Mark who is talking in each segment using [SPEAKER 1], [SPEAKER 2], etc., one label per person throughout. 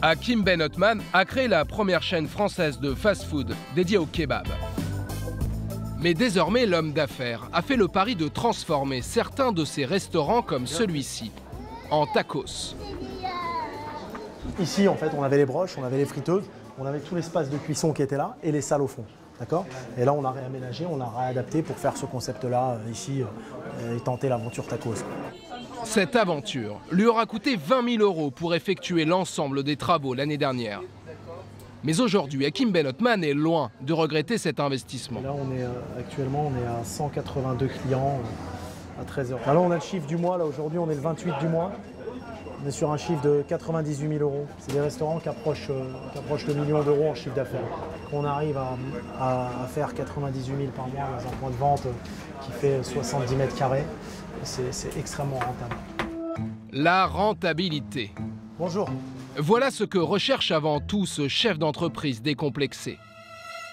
[SPEAKER 1] Hakim Ben Othman a créé la première chaîne française de fast-food dédiée au kebab. Mais désormais, l'homme d'affaires a fait le pari de transformer certains de ses restaurants comme celui-ci en tacos.
[SPEAKER 2] Ici, en fait, on avait les broches, on avait les friteuses, on avait tout l'espace de cuisson qui était là et les salles au fond. D'accord ? Et là, on a réaménagé, on a réadapté pour faire ce concept-là ici et tenter l'aventure tacos.
[SPEAKER 1] Cette aventure lui aura coûté 20 000 € pour effectuer l'ensemble des travaux l'année dernière. Mais aujourd'hui, Hakim Ben Othman est loin de regretter cet investissement.
[SPEAKER 2] Et là, actuellement, on est à 182 clients à 13 €. Là, on a le chiffre du mois. Là, aujourd'hui, on est le 28 du mois. On est sur un chiffre de 98 000 €. C'est des restaurants qui approchent le million d'euros en chiffre d'affaires. On arrive à faire 98 000 par mois dans un point de vente qui fait 70 mètres carrés. C'est extrêmement rentable.
[SPEAKER 1] La rentabilité.
[SPEAKER 2] Bonjour.
[SPEAKER 1] Voilà ce que recherche avant tout ce chef d'entreprise décomplexé.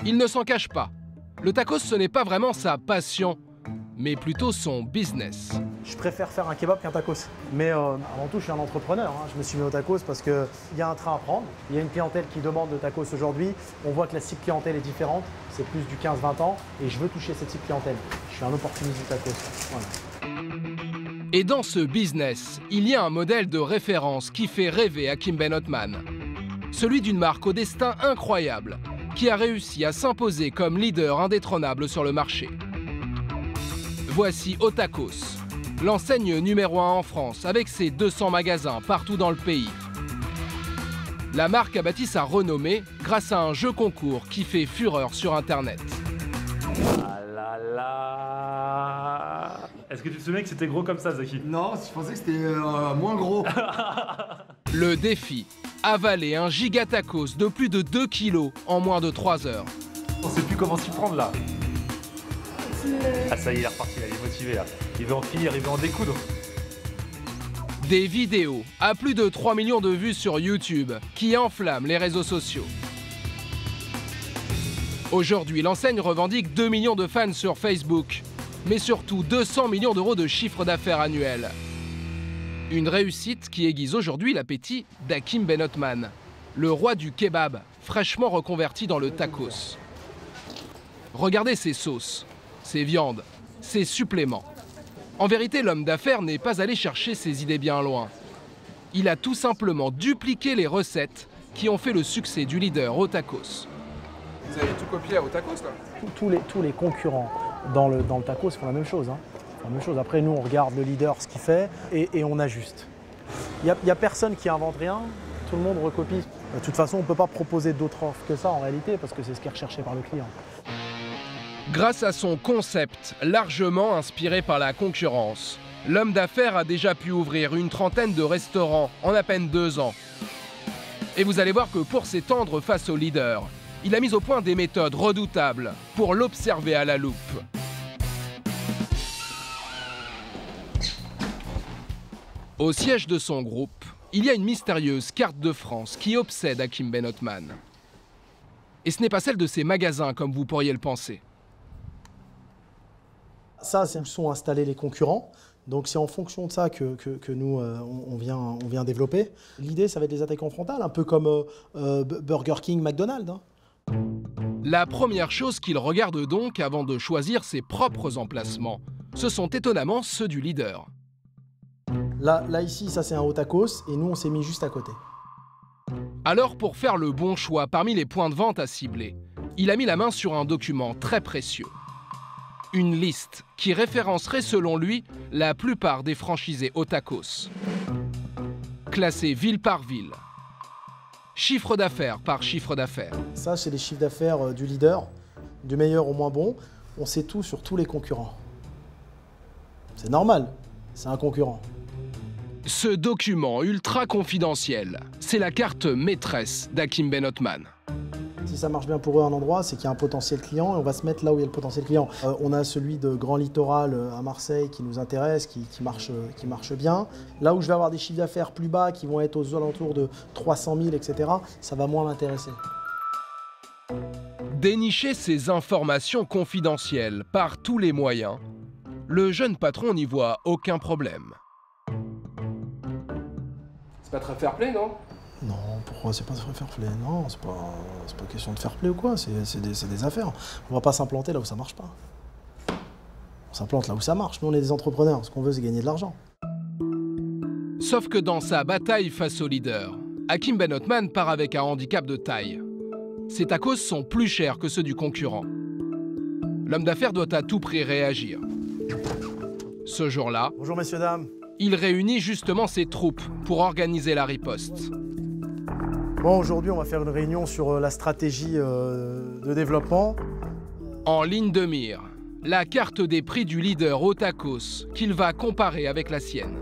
[SPEAKER 1] Il ne s'en cache pas. Le tacos, ce n'est pas vraiment sa passion, mais plutôt son business.
[SPEAKER 2] Je préfère faire un kebab qu'un tacos. Mais avant tout, je suis un entrepreneur. Je me suis mis au tacos parce qu'il y a un train à prendre. Il y a une clientèle qui demande le tacos aujourd'hui. On voit que la cible clientèle est différente. C'est plus du 15-20 ans. Et je veux toucher cette cible clientèle. Je suis un opportuniste du tacos. Voilà.
[SPEAKER 1] Et dans ce business, il y a un modèle de référence qui fait rêver Hakim Ben Othman. Celui d'une marque au destin incroyable, qui a réussi à s'imposer comme leader indétrônable sur le marché. Voici Otacos, l'enseigne numéro 1 en France, avec ses 200 magasins partout dans le pays. La marque a bâti sa renommée grâce à un jeu concours qui fait fureur sur Internet.
[SPEAKER 3] Ah là là. Est-ce que tu te souviens que c'était gros comme ça, Zaki?
[SPEAKER 4] Non, je pensais que c'était moins gros.
[SPEAKER 1] Le défi, avaler un giga tacos de plus de 2 kilos en moins de 3 heures.
[SPEAKER 3] On sait plus comment s'y prendre là. Ah ça y est, il est reparti là, il est motivé là. Il veut en finir, il veut en découdre.
[SPEAKER 1] Des vidéos à plus de 3 millions de vues sur YouTube qui enflamment les réseaux sociaux. Aujourd'hui, l'enseigne revendique 2 millions de fans sur Facebook, mais surtout 200 millions d'euros de chiffre d'affaires annuel. Une réussite qui aiguise aujourd'hui l'appétit d'Hakim Ben Othman, le roi du kebab, fraîchement reconverti dans le tacos. Regardez ses sauces, ses viandes, ses suppléments. En vérité, l'homme d'affaires n'est pas allé chercher ses idées bien loin. Il a tout simplement dupliqué les recettes qui ont fait le succès du leader au tacos.
[SPEAKER 5] Vous avez tout copié à Otacos là?
[SPEAKER 2] Tous les concurrents dans le tacos font la même chose. La même chose. Après, nous, on regarde le leader, ce qu'il fait, et on ajuste. Il n'y a personne qui invente rien, tout le monde recopie. De toute façon, on ne peut pas proposer d'autres offres que ça en réalité, parce que c'est ce qui est recherché par le client.
[SPEAKER 1] Grâce à son concept, largement inspiré par la concurrence, l'homme d'affaires a déjà pu ouvrir une trentaine de restaurants en à peine 2 ans. Et vous allez voir que pour s'étendre face au leader, il a mis au point des méthodes redoutables pour l'observer à la loupe. Au siège de son groupe, il y a une mystérieuse carte de France qui obsède Hakim Ben Othman. Et ce n'est pas celle de ses magasins comme vous pourriez le penser.
[SPEAKER 2] Ça, c'est où sont installés les concurrents. Donc c'est en fonction de ça que nous, on vient développer. L'idée, ça va être des attaques en frontal, un peu comme Burger King, McDonald's.
[SPEAKER 1] La première chose qu'il regarde donc avant de choisir ses propres emplacements, ce sont étonnamment ceux du leader.
[SPEAKER 2] Là ici, ça c'est un Otacos, et nous, on s'est mis juste à côté.
[SPEAKER 1] Alors pour faire le bon choix parmi les points de vente à cibler, il a mis la main sur un document très précieux. Une liste qui référencerait selon lui la plupart des franchisés Otacos. Classés ville par ville. Chiffre d'affaires par chiffre d'affaires.
[SPEAKER 2] Ça, c'est les chiffres d'affaires du leader, du meilleur au moins bon. On sait tout sur tous les concurrents. C'est normal, c'est un concurrent.
[SPEAKER 1] Ce document ultra confidentiel, c'est la carte maîtresse d'Hakim Ben Othman.
[SPEAKER 2] Si ça marche bien pour eux à un endroit, c'est qu'il y a un potentiel client et on va se mettre là où il y a le potentiel client. On a celui de Grand Littoral à Marseille qui nous intéresse, qui marche bien. Là où je vais avoir des chiffres d'affaires plus bas qui vont être aux alentours de 300 000, etc., ça va moins m'intéresser.
[SPEAKER 1] Dénicher ces informations confidentielles par tous les moyens, le jeune patron n'y voit aucun problème.
[SPEAKER 5] C'est pas très fair play, non?
[SPEAKER 2] Non, pourquoi c'est pas fair play? Non, c'est pas question de fair play ou quoi, c'est des affaires. On va pas s'implanter là où ça marche pas. On s'implante là où ça marche. Nous, on est des entrepreneurs. Ce qu'on veut, c'est gagner de l'argent.
[SPEAKER 1] Sauf que dans sa bataille face aux leaders, Hakim Ben Othman part avec un handicap de taille. Ses tacos sont plus chers que ceux du concurrent. L'homme d'affaires doit à tout prix réagir. Ce jour-là,
[SPEAKER 2] Bonjour messieurs, dames.
[SPEAKER 1] il réunit justement ses troupes pour organiser la riposte.
[SPEAKER 2] Bon, aujourd'hui, on va faire une réunion sur la stratégie de développement.
[SPEAKER 1] En ligne de mire, la carte des prix du leader au tacos qu'il va comparer avec la sienne.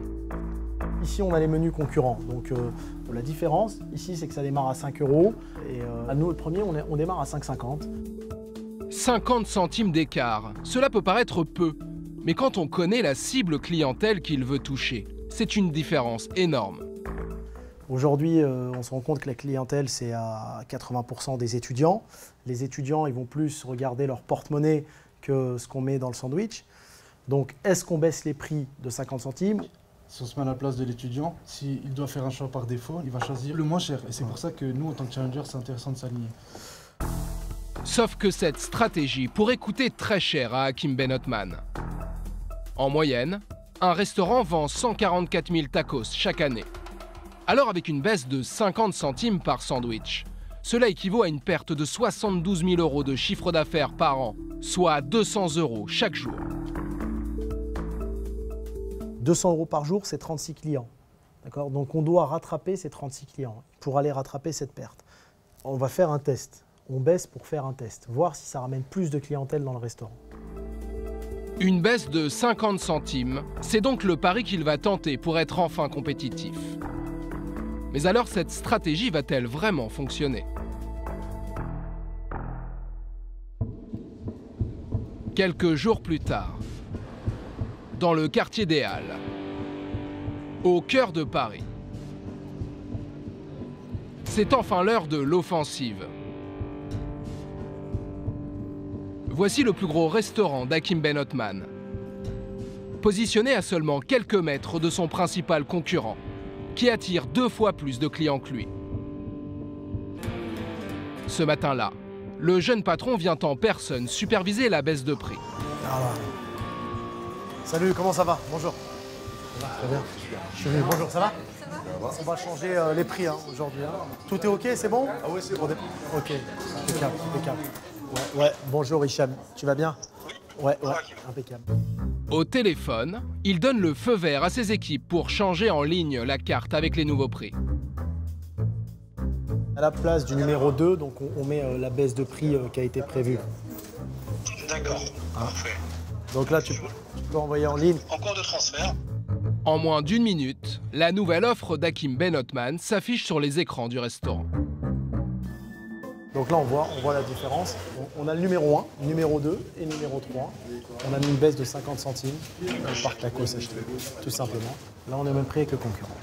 [SPEAKER 2] Ici, on a les menus concurrents. Donc, la différence, ici, c'est que ça démarre à 5 €. Et à nous, le premier, on démarre à 5,50 €.
[SPEAKER 1] 50 centimes d'écart, cela peut paraître peu. Mais quand on connaît la cible clientèle qu'il veut toucher, c'est une différence énorme.
[SPEAKER 2] Aujourd'hui, on se rend compte que la clientèle, c'est à 80% des étudiants. Les étudiants, ils vont plus regarder leur porte-monnaie que ce qu'on met dans le sandwich. Donc, est-ce qu'on baisse les prix de 50 centimes?
[SPEAKER 6] Si on se met à la place de l'étudiant, s'il doit faire un choix par défaut, il va choisir le moins cher. Et c'est pour ça que nous, en tant que challenger, c'est intéressant de s'aligner.
[SPEAKER 1] Sauf que cette stratégie pourrait coûter très cher à Hakim Ben Othman. En moyenne, un restaurant vend 144 000 tacos chaque année. Alors avec une baisse de 50 centimes par sandwich, cela équivaut à une perte de 72 000 € de chiffre d'affaires par an, soit 200 € chaque jour.
[SPEAKER 2] 200 € par jour, c'est 36 clients. Donc on doit rattraper ces 36 clients pour aller rattraper cette perte. On va faire un test. On baisse pour faire un test, voir si ça ramène plus de clientèle dans le restaurant.
[SPEAKER 1] Une baisse de 50 centimes, c'est donc le pari qu'il va tenter pour être enfin compétitif. Mais alors cette stratégie va-t-elle vraiment fonctionner? Quelques jours plus tard, dans le quartier des Halles, au cœur de Paris, c'est enfin l'heure de l'offensive. Voici le plus gros restaurant d'Hakim Ben Othman. Positionné à seulement quelques mètres de son principal concurrent, qui attire 2 fois plus de clients que lui. Ce matin-là, le jeune patron vient en personne superviser la baisse de prix.
[SPEAKER 2] Voilà. Salut, comment ça va? Bonjour. Ça va, très bien. Je suis venu. Bonjour, ça va? Ça va. On va changer les prix aujourd'hui. Tout est OK, c'est bon? Ah oui, c'est bon. OK, impeccable, impeccable. Ouais, bonjour Hicham, tu vas bien? Ouais, impeccable.
[SPEAKER 1] Au téléphone, il donne le feu vert à ses équipes pour changer en ligne la carte avec les nouveaux prix.
[SPEAKER 2] À la place du numéro 2, donc on met la baisse de prix qui a été prévue.
[SPEAKER 7] D'accord, parfait.
[SPEAKER 2] Donc là, tu peux envoyer en ligne.
[SPEAKER 7] En cours de transfert.
[SPEAKER 1] En moins d'1 minute, la nouvelle offre d'Hakim Ben Othman s'affiche sur les écrans du restaurant.
[SPEAKER 2] Donc là, on voit la différence. On a le numéro 1, numéro 2 et numéro 3. On a mis une baisse de 50 centimes par tacos acheté, tout simplement. Là, on est au même prix avec le concurrent.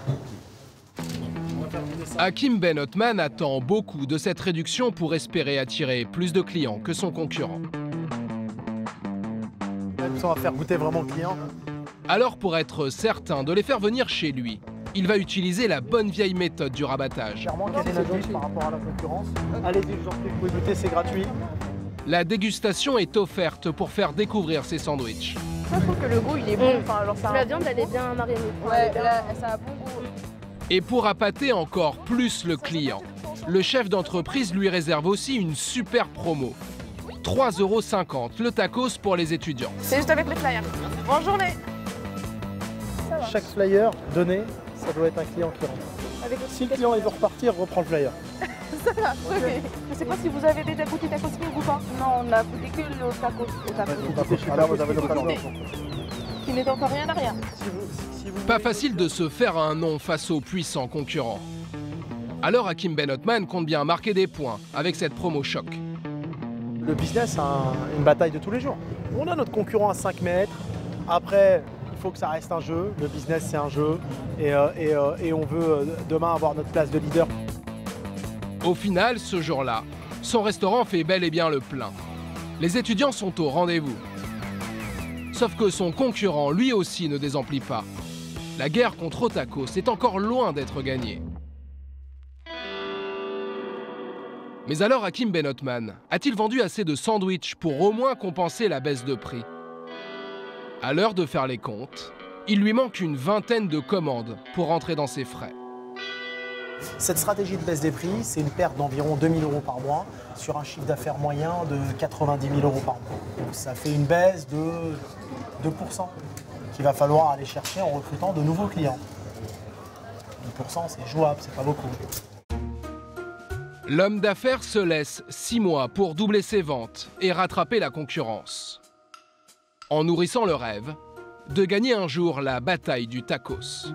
[SPEAKER 1] Hakim Ben Othman attend beaucoup de cette réduction pour espérer attirer plus de clients que son concurrent.
[SPEAKER 2] On va faire goûter vraiment le client.
[SPEAKER 1] Alors pour être certain de les faire venir chez lui, il va utiliser la bonne vieille méthode du rabattage.
[SPEAKER 2] Clairement, quelle est la différence par rapport à la concurrence? Allez-y, je vous en prie, vous pouvez goûter, c'est gratuit.
[SPEAKER 1] La dégustation est offerte pour faire découvrir ses sandwichs.
[SPEAKER 8] Moi, je trouve que le goût, il est bon. Enfin, alors, ça
[SPEAKER 9] La viande, elle est bien marinée.
[SPEAKER 8] Ouais, là, ça a un bon goût.
[SPEAKER 1] Et pour appâter encore plus le client, le chef d'entreprise lui réserve aussi une super promo. 3,50 € le tacos pour les étudiants.
[SPEAKER 8] C'est juste avec les flyers. Bonjour les.
[SPEAKER 2] Chaque flyer donné, ça doit être un client qui rentre. Si le client il veut repartir, reprend le flyer.
[SPEAKER 8] Ça va, ok. Je sais pas si vous avez déjà goûté tacos king ou pas. Non, on a goûté que le tacos.
[SPEAKER 2] Alors vous avez l'occasion.
[SPEAKER 8] Qui n'est encore rien à rien.
[SPEAKER 1] Pas facile de se faire un nom face aux puissants concurrents. Alors Hakim Ben Othman compte bien marquer des points avec cette promo choc.
[SPEAKER 2] Le business, c'est une bataille de tous les jours. On a notre concurrent à 5 mètres. Après, il faut que ça reste un jeu. Le business, c'est un jeu. Et on veut demain avoir notre place de leader.
[SPEAKER 1] Au final, ce jour-là, son restaurant fait bel et bien le plein. Les étudiants sont au rendez-vous. Sauf que son concurrent, lui aussi, ne désemplit pas. La guerre contre Tacos est encore loin d'être gagnée. Mais alors Hakim Ben Othman a-t-il vendu assez de sandwichs pour au moins compenser la baisse de prix? À l'heure de faire les comptes, il lui manque une vingtaine de commandes pour rentrer dans ses frais.
[SPEAKER 2] Cette stratégie de baisse des prix, c'est une perte d'environ 2 000 € par mois sur un chiffre d'affaires moyen de 90 000 € par mois. Donc ça fait une baisse de 2% qu'il va falloir aller chercher en recrutant de nouveaux clients. 2%, c'est jouable, c'est pas beaucoup.
[SPEAKER 1] L'homme d'affaires se laisse 6 mois pour doubler ses ventes et rattraper la concurrence, en nourrissant le rêve de gagner un jour la bataille du tacos.